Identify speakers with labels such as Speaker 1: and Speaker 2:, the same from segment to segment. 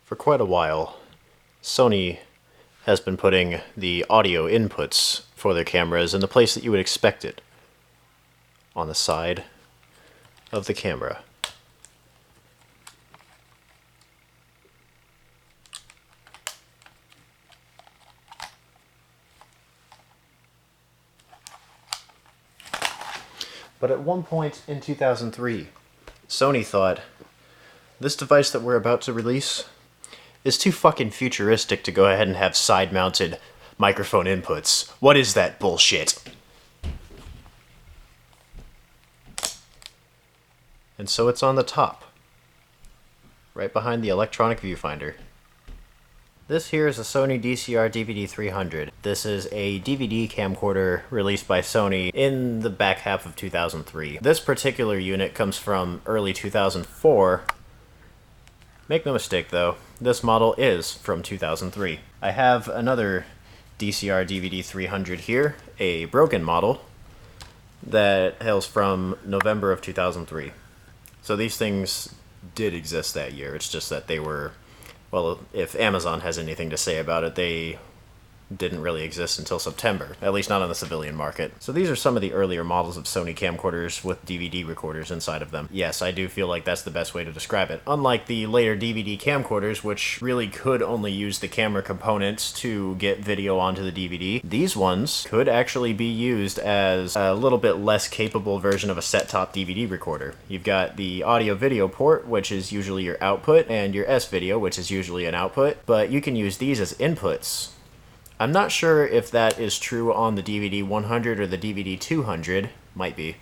Speaker 1: For quite a while, Sony has been putting the audio inputs for their cameras in the place that you would expect it, on the side of the camera. But at one point in 2003, Sony thought, this device that we're about to release is too fucking futuristic to go ahead and have side-mounted microphone inputs. What is that bullshit? And so it's on the top, right behind the electronic viewfinder. This here is a Sony DCR-DVD300. This is a DVD camcorder released by Sony in the back half of 2003. This particular unit comes from early 2004. Make no mistake though, this model is from 2003. I have another DCR-DVD300 here, a broken model, that hails from November of 2003. So these things did exist that year, it's just that they were, well, if Amazon has anything to say about it, they didn't really exist until September, at least not on the civilian market. So these are some of the earlier models of Sony camcorders with DVD recorders inside of them. Yes, I do feel like that's the best way to describe it. Unlike the later DVD camcorders, which really could only use the camera components to get video onto the DVD, these ones could actually be used as a little bit less capable version of a set-top DVD recorder. You've got the audio-video port, which is usually your output, and your S-video, which is usually an output, but you can use these as inputs. I'm not sure if that is true on the DVD 100 or the DVD 200, might be,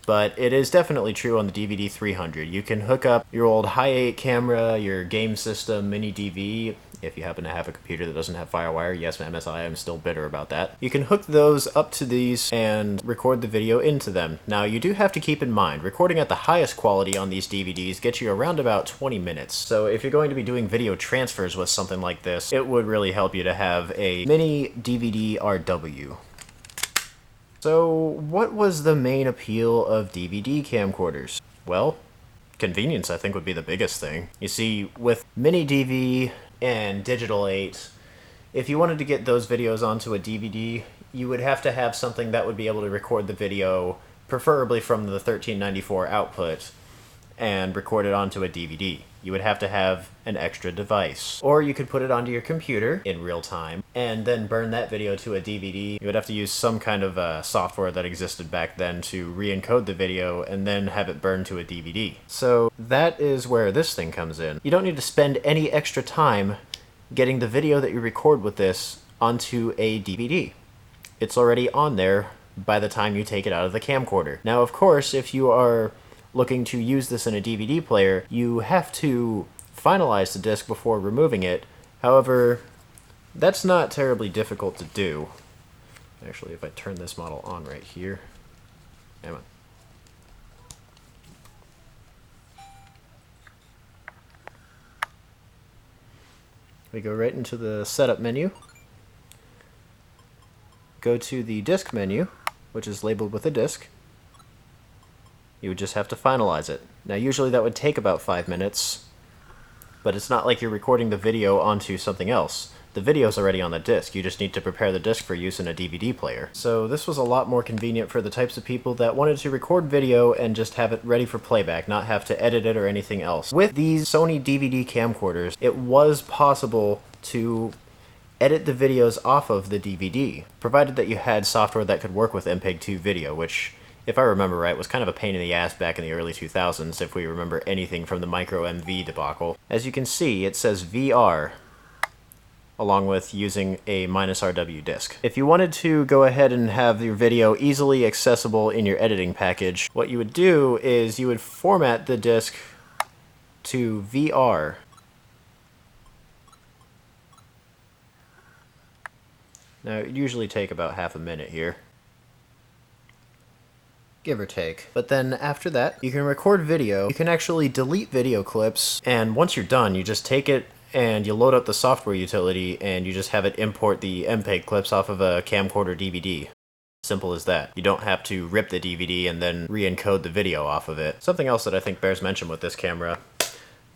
Speaker 1: but it is definitely true on the DVD 300. You can hook up your old Hi8 camera, your game system, mini DV, if you happen to have a computer that doesn't have FireWire. Yes, MSI, I'm still bitter about that. You can hook those up to these and record the video into them. Now, you do have to keep in mind, recording at the highest quality on these DVDs gets you around about 20 minutes. So if you're going to be doing video transfers with something like this, it would really help you to have a mini DVD-RW. So what was the main appeal of DVD camcorders? Well, convenience, I think, would be the biggest thing. You see, with mini DV and Digital 8, if you wanted to get those videos onto a DVD, you would have to have something that would be able to record the video, preferably from the 1394 output, and record it onto a DVD. You would have to have an extra device. Or you could put it onto your computer in real time, and then burn that video to a DVD. You would have to use some kind of software that existed back then to re-encode the video, and then have it burned to a DVD. So that is where this thing comes in. You don't need to spend any extra time getting the video that you record with this onto a DVD. It's already on there by the time you take it out of the camcorder. Now, of course, if you are looking to use this in a DVD player, you have to finalize the disc before removing it. However, that's not terribly difficult to do. Actually, if I turn this model on right here, hang on. We go right into the setup menu, go to the disc menu, which is labeled with a disc. You would just have to finalize it. Now, usually that would take about 5 minutes, but it's not like you're recording the video onto something else. The video's already on the disc, you just need to prepare the disc for use in a DVD player. So this was a lot more convenient for the types of people that wanted to record video and just have it ready for playback, not have to edit it or anything else. With these Sony DVD camcorders, it was possible to edit the videos off of the DVD, provided that you had software that could work with MPEG-2 video, which, if I remember right, was kind of a pain in the ass back in the early 2000s, if we remember anything from the micro MV debacle. As you can see, it says VR, along with using a -RW disc. If you wanted to go ahead and have your video easily accessible in your editing package, what you would do is you would format the disc to VR. Now, it would usually take about half a minute here, give or take. But then after that, you can record video. You can actually delete video clips, and once you're done, you just take it and you load up the software utility and you just have it import the MPEG clips off of a camcorder DVD. Simple as that. You don't have to rip the DVD and then re-encode the video off of it. Something else that I think bears mention with this camera,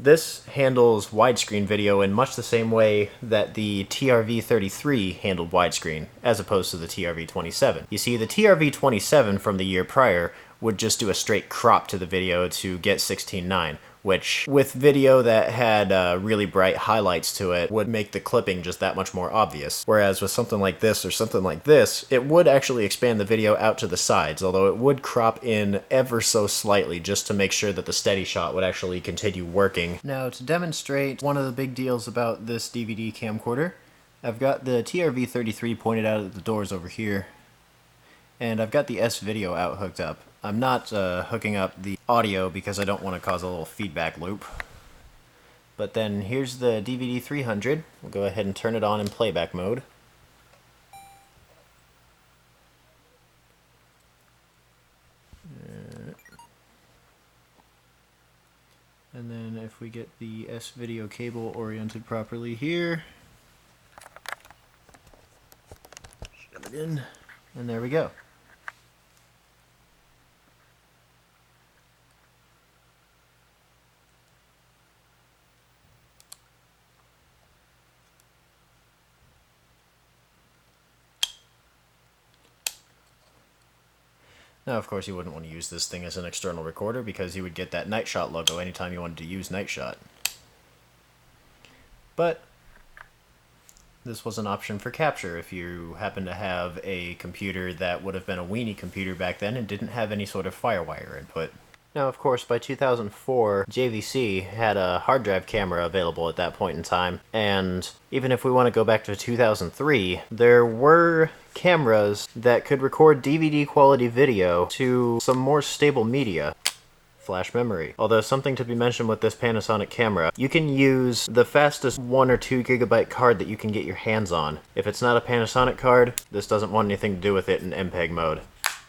Speaker 1: This handles widescreen video in much the same way that the TRV-33 handled widescreen, as opposed to the TRV-27. You see, the TRV-27 from the year prior would just do a straight crop to the video to get 16:9, which, with video that had really bright highlights to it, would make the clipping just that much more obvious. Whereas with something like this or something like this, it would actually expand the video out to the sides, although it would crop in ever so slightly just to make sure that the steady shot would actually continue working. Now, to demonstrate one of the big deals about this DVD camcorder, I've got the TRV-33 pointed out at the doors over here, and I've got the S-Video out hooked up. I'm not hooking up the audio because I don't want to cause a little feedback loop. But then here's the DVD300. We'll go ahead and turn it on in playback mode. And then if we get the S-Video cable oriented properly here, shove it in, and there we go. Now, of course, you wouldn't want to use this thing as an external recorder because you would get that Nightshot logo anytime you wanted to use Nightshot. But this was an option for capture if you happen to have a computer that would have been a weenie computer back then and didn't have any sort of FireWire input. Now, of course, by 2004, JVC had a hard drive camera available at that point in time, and even if we want to go back to 2003, there were cameras that could record DVD quality video to some more stable media. Flash memory. Although something to be mentioned with this Panasonic camera, you can use the fastest 1 or 2 gigabyte card that you can get your hands on. If it's not a Panasonic card, this doesn't want anything to do with it in MPEG mode.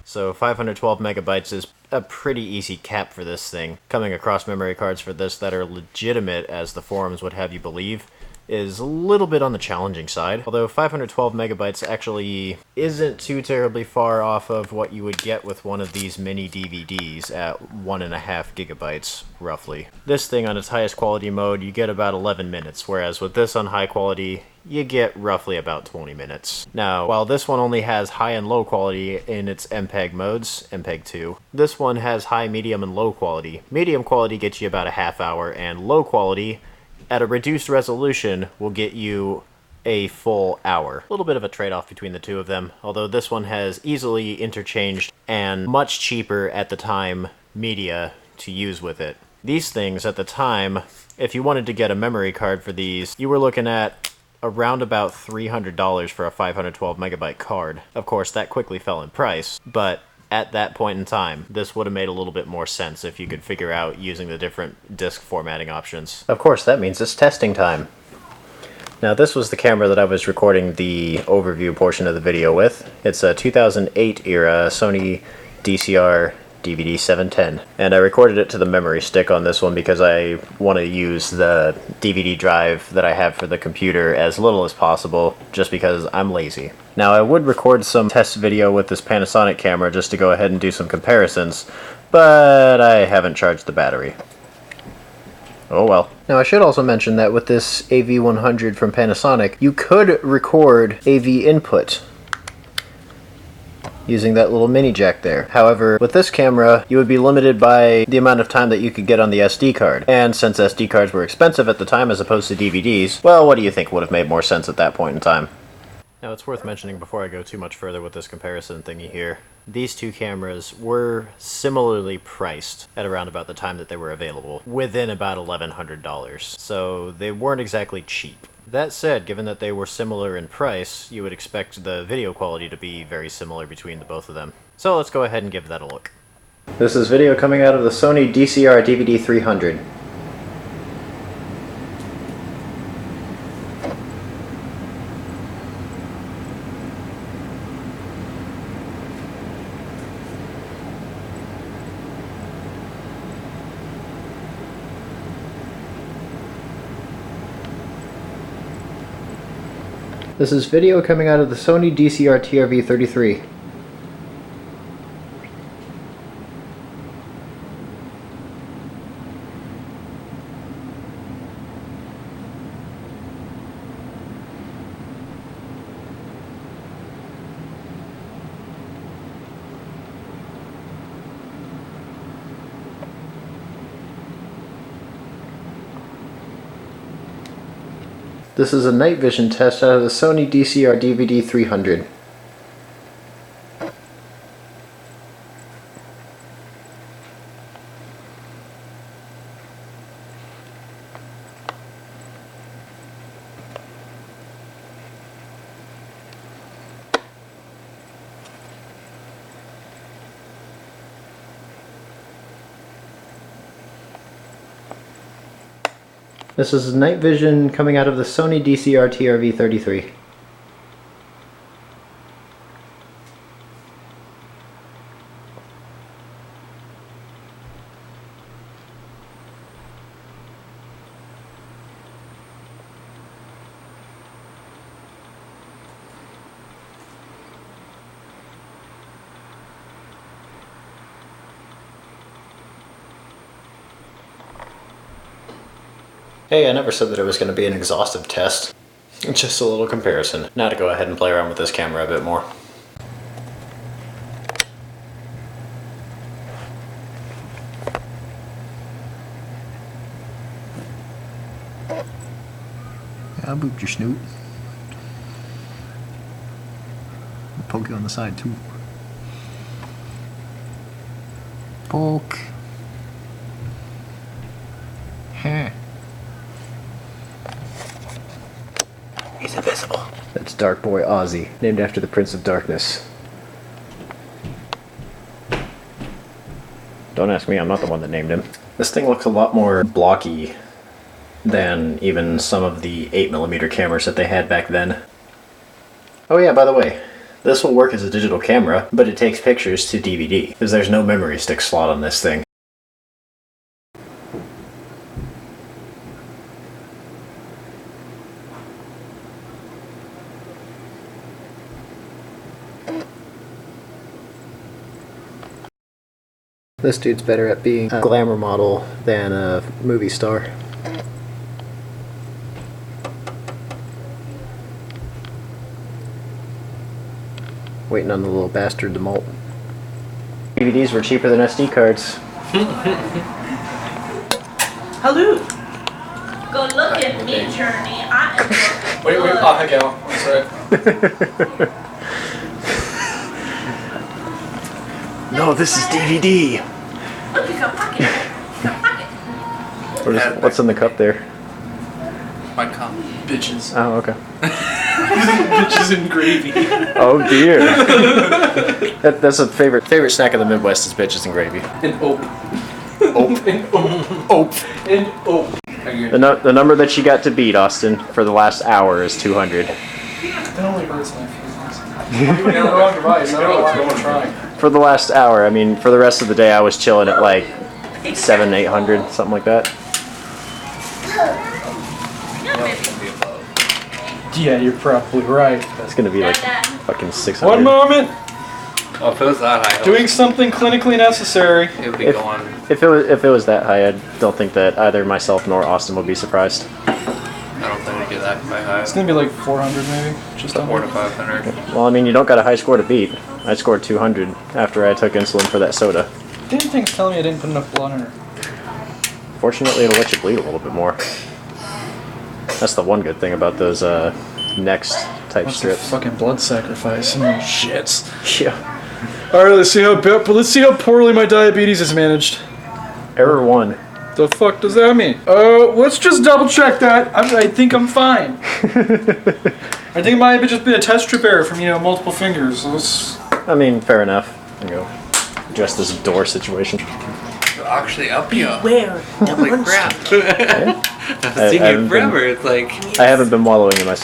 Speaker 1: So 512 megabytes is a pretty easy cap for this thing. Coming across memory cards for this that are legitimate, as the forums would have you believe, is a little bit on the challenging side. Although 512 megabytes actually isn't too terribly far off of what you would get with one of these mini DVDs at 1.5 gigabytes, roughly. This thing on its highest quality mode, you get about 11 minutes, whereas with this on high quality, you get roughly about 20 minutes. Now, while this one only has high and low quality in its MPEG modes, MPEG 2, this one has high, medium, and low quality. Medium quality gets you about a half hour, and low quality, at a reduced resolution, will get you a full hour. A little bit of a trade-off between the two of them, although this one has easily interchanged and much cheaper at the time media to use with it. These things at the time, if you wanted to get a memory card for these, you were looking at around about $300 for a 512 megabyte card. Of course, that quickly fell in price, but at that point in time, this would have made a little bit more sense if you could figure out using the different disk formatting options. Of course, that means it's testing time. Now, this was the camera that I was recording the overview portion of the video with. It's a 2008 era Sony DCR-DVD300, and I recorded it to the memory stick on this one because I want to use the DVD drive that I have for the computer as little as possible, just because I'm lazy. Now, I would record some test video with this Panasonic camera just to go ahead and do some comparisons, but I haven't charged the battery. Oh well. Now, I should also mention that with this AV100 from Panasonic, you could record AV input using that little mini jack there. However, with this camera, you would be limited by the amount of time that you could get on the SD card. And since SD cards were expensive at the time as opposed to DVDs, well, what do you think would have made more sense at that point in time? Now, it's worth mentioning before I go too much further with this comparison thingy here, these two cameras were similarly priced at around about the time that they were available, within about $1,100, so they weren't exactly cheap. That said, given that they were similar in price, you would expect the video quality to be very similar between the both of them. So let's go ahead and give that a look. This is video coming out of the Sony DCR-DVD300. This is video coming out of the Sony DCR-TRV-33. This is a night vision test out of the Sony DCR-DVD300. This is night vision coming out of the Sony DCR-TRV-33. Hey, I never said that it was going to be an exhaustive test. Just a little comparison. Now to go ahead and play around with this camera a bit more.
Speaker 2: I booped your snoot. I'll poke you on the side too. Poke. Huh.
Speaker 1: He's invisible. That's Dark Boy Ozzy, named after the Prince of Darkness. Don't ask me, I'm not the one that named him. This thing looks a lot more blocky than even some of the 8mm cameras that they had back then. Oh yeah, by the way, this will work as a digital camera, but it takes pictures to DVD, because there's no memory stick slot on this thing. This dude's better at being a glamour model than a movie star. Waiting on the little bastard to molt. DVDs were cheaper than SD cards.
Speaker 3: Hello. Go look at me, Journey. I am looking
Speaker 4: Wait, oh, heck out. Sorry.
Speaker 1: No, this is DVD!
Speaker 3: Look, it's a pocket. It's a pocket.
Speaker 1: What's in the cup there?
Speaker 4: My cup. Bitches.
Speaker 1: Oh, okay.
Speaker 4: Bitches and gravy.
Speaker 1: Oh dear. That's a favorite snack of the Midwest is bitches and gravy.
Speaker 4: And ope.
Speaker 1: Ope.
Speaker 4: And ope. Ope. And ope.
Speaker 1: The number that you got to beat, Austin, for the last hour is 200.
Speaker 4: That only hurts my feelings. I'm doing it on the wrong device. I don't know why I'm trying.
Speaker 1: For the last hour, I mean, for the rest of the day I was chilling at like 700, 800, something like that.
Speaker 4: Yeah, you're probably right.
Speaker 1: That's gonna be like fucking 600.
Speaker 4: One moment.
Speaker 5: Oh, if it was that high,
Speaker 4: Doing something clinically necessary.
Speaker 5: it would be
Speaker 1: If-
Speaker 5: going.
Speaker 1: If it was that high, I don't think that either myself nor Austin would be surprised.
Speaker 5: I don't think it'd get that high.
Speaker 4: It's gonna be like 400 maybe. Just under.
Speaker 5: 400 to 500.
Speaker 1: Well, I mean, you don't got a high score to beat. I scored 200 after I took insulin for that soda.
Speaker 4: Didn't things tell me I didn't put enough blood in her?
Speaker 1: Fortunately, it'll let you bleed a little bit more. That's the one good thing about those Next type
Speaker 4: What's
Speaker 1: strips.
Speaker 4: a fucking blood sacrifice? Shits.
Speaker 1: Yeah.
Speaker 4: All right, let's see how poorly my diabetes is managed.
Speaker 1: Error 1.
Speaker 4: The fuck does that mean? Let's just double check that. I think I'm fine. I think it might have just been a test strip error from, multiple fingers.
Speaker 1: I mean, fair enough. There you go. Address this door situation.
Speaker 5: Actually, up you.
Speaker 3: Where?
Speaker 5: Holy crap. I've seen you forever. It's like.
Speaker 1: I haven't been wallowing in my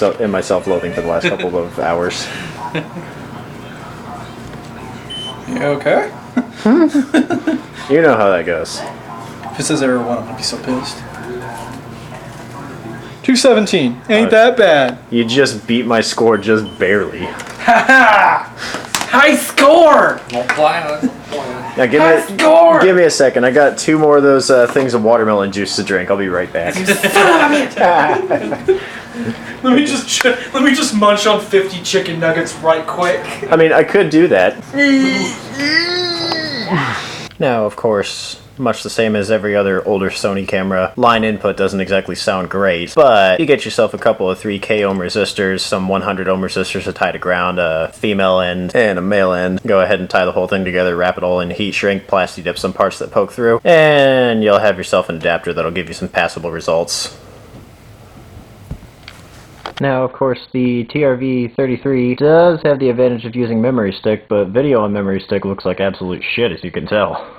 Speaker 1: self-loathing for the last couple of hours.
Speaker 4: You okay?
Speaker 1: You know how that goes.
Speaker 4: If it says error 1, I'm gonna be so pissed. 217. Ain't that bad.
Speaker 1: You just beat my score just barely.
Speaker 4: Ha High score!
Speaker 1: Now give me a second. I got 2 more of those things of watermelon juice to drink. I'll be right back.
Speaker 4: Let me just munch on 50 chicken nuggets right quick.
Speaker 1: I mean, I could do that. Now, of course, much the same as every other older Sony camera. Line input doesn't exactly sound great, but you get yourself a couple of 3K ohm resistors, some 100 ohm resistors to tie to ground, a female end and a male end. Go ahead and tie the whole thing together, wrap it all in heat shrink, plasti dip some parts that poke through, and you'll have yourself an adapter that'll give you some passable results. Now, of course, the TRV-33 does have the advantage of using memory stick, but video on memory stick looks like absolute shit, as you can tell.